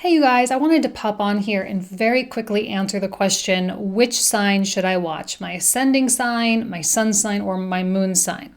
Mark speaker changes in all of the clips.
Speaker 1: Hey you guys, I wanted to pop on here and very quickly answer the question, which sign should I watch? My ascending sign, my sun sign, or my moon sign?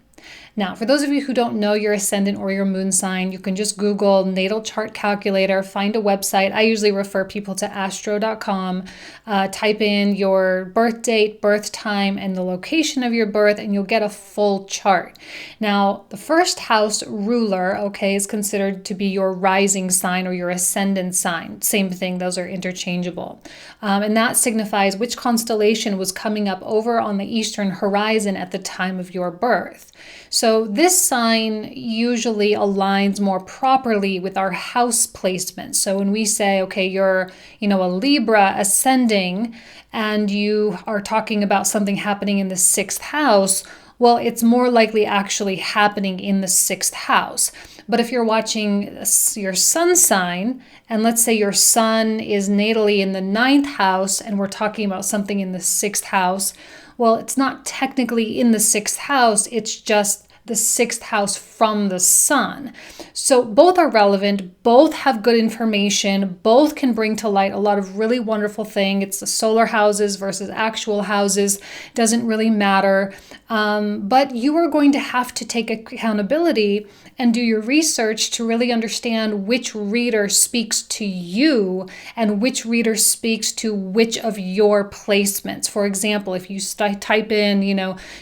Speaker 1: Now, for those of you who don't know your ascendant or your moon sign, you can just Google natal chart calculator, find a website. I usually refer people to astro.com, type in your birth date, birth time, and the location of your birth, and you'll get a full chart. Now, the first house ruler, is considered to be your rising sign or your ascendant sign. Same thing, those are interchangeable. And that signifies which constellation was coming up over on the eastern horizon at the time of your birth. So this sign usually aligns more properly with our house placement. So when we say, okay, you're, a Libra ascending and you are talking about something happening in the sixth house, well, it's more likely actually happening in the sixth house. But if you're watching your sun sign, and let's say your sun is natally in the ninth house, and we're talking about something in the sixth house, well, it's not technically in the sixth house, it's just the sixth house from the sun. So both are relevant, both have good information, both can bring to light a lot of really wonderful things. It's the solar houses versus actual houses, doesn't really matter. But you are going to have to take accountability and do your research to really understand which reader speaks to you and which reader speaks to which of your placements. For example, if you type in,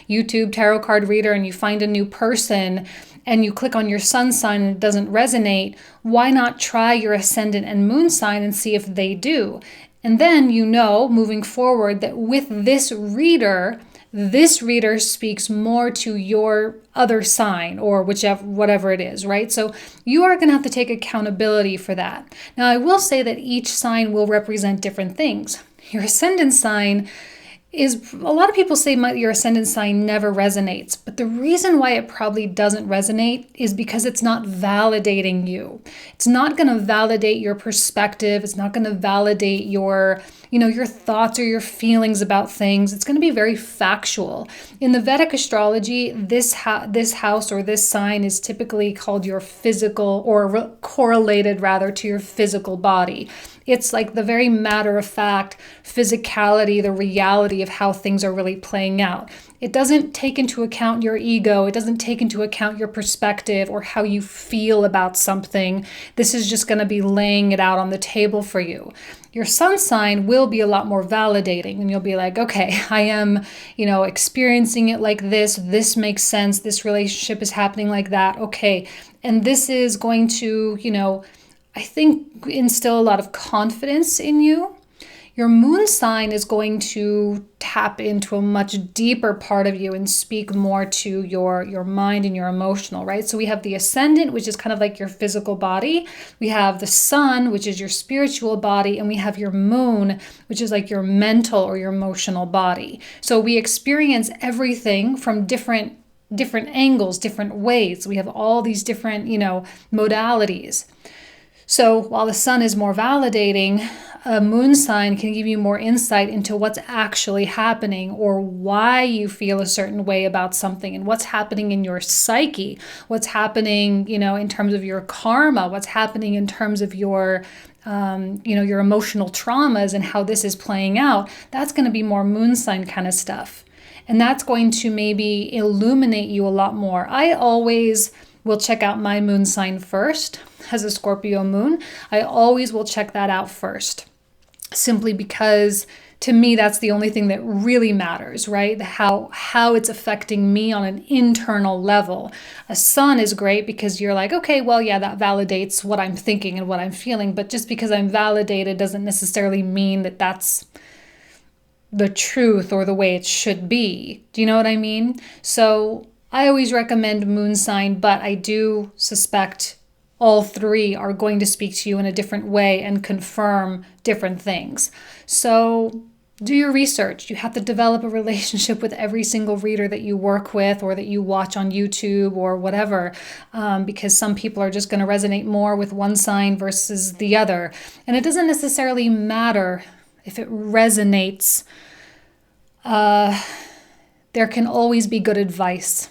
Speaker 1: YouTube tarot card reader and you find a new person and you click on your sun sign and it doesn't resonate, why not try your ascendant and moon sign and see if they do? And then moving forward that with this reader speaks more to your other sign or whatever it is, right? So you are going to have to take accountability for that. Now, I will say that each sign will represent different things. Your ascendant sign is, a lot of people say your ascendant sign never resonates, but the reason why it probably doesn't resonate is because it's not validating you. It's not going to validate your perspective. It's not going to validate your thoughts or your feelings about things. It's going to be very factual. In the Vedic astrology, this house or this sign is typically called your physical, or correlated rather to your physical body. It's like the very matter-of-fact physicality, the reality of how things are really playing out. It doesn't take into account your ego. It doesn't take into account your perspective or how you feel about something. This is just going to be laying it out on the table for you. Your sun sign will be a lot more validating, and you'll be like, okay, I am, experiencing it like this. This makes sense. This relationship is happening like that. Okay. And this is going to, I think, instill a lot of confidence in you. Your moon sign is going to tap into a much deeper part of you and speak more to your mind and your emotional, right? So we have the ascendant, which is kind of like your physical body. We have the sun, which is your spiritual body. And we have your moon, which is like your mental or your emotional body. So we experience everything from different angles, different ways. We have all these different, modalities. So while the sun is more validating, a moon sign can give you more insight into what's actually happening or why you feel a certain way about something and what's happening in your psyche, what's happening, in terms of your karma, what's happening in terms of your your emotional traumas and how this is playing out. That's going to be more moon sign kind of stuff. And that's going to maybe illuminate you a lot more. I always will check out my moon sign first. As a Scorpio moon, I always will check that out first, simply because to me that's the only thing that really matters, right? How it's affecting me on an internal level. A sun is great because you're like, okay, well, yeah, that validates what I'm thinking and what I'm feeling, but just because I'm validated doesn't necessarily mean that that's the truth or the way it should be. Do you know what I mean? So I always recommend moon sign, but I do suspect all three are going to speak to you in a different way and confirm different things. So do your research. You have to develop a relationship with every single reader that you work with or that you watch on YouTube or whatever, because some people are just going to resonate more with one sign versus the other. And it doesn't necessarily matter if it resonates. There can always be good advice.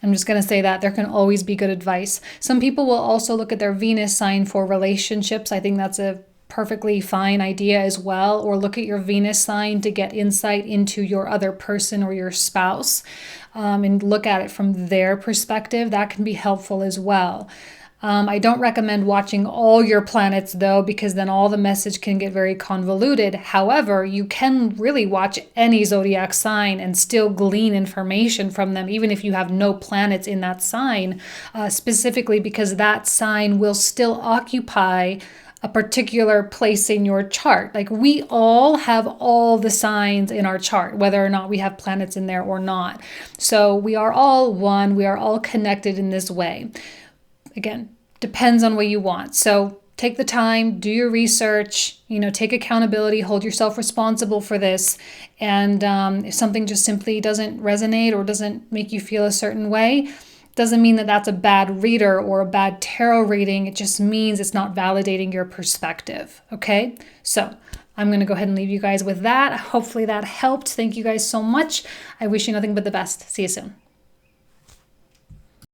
Speaker 1: I'm just going to say that there can always be good advice. Some people will also look at their Venus sign for relationships. I think that's a perfectly fine idea as well. Or look at your Venus sign to get insight into your other person or your spouse, and look at it from their perspective. That can be helpful as well. I don't recommend watching all your planets though, because then all the message can get very convoluted. However, you can really watch any zodiac sign and still glean information from them, even if you have no planets in that sign, specifically because that sign will still occupy a particular place in your chart. Like, we all have all the signs in our chart, whether or not we have planets in there or not. So we are all one, we are all connected in this way. Again, depends on what you want. So take the time, do your research, take accountability, hold yourself responsible for this. And if something just simply doesn't resonate or doesn't make you feel a certain way, doesn't mean that that's a bad reader or a bad tarot reading. It just means it's not validating your perspective. Okay? So I'm going to go ahead and leave you guys with that. Hopefully that helped. Thank you guys so much. I wish you nothing but the best. See you soon.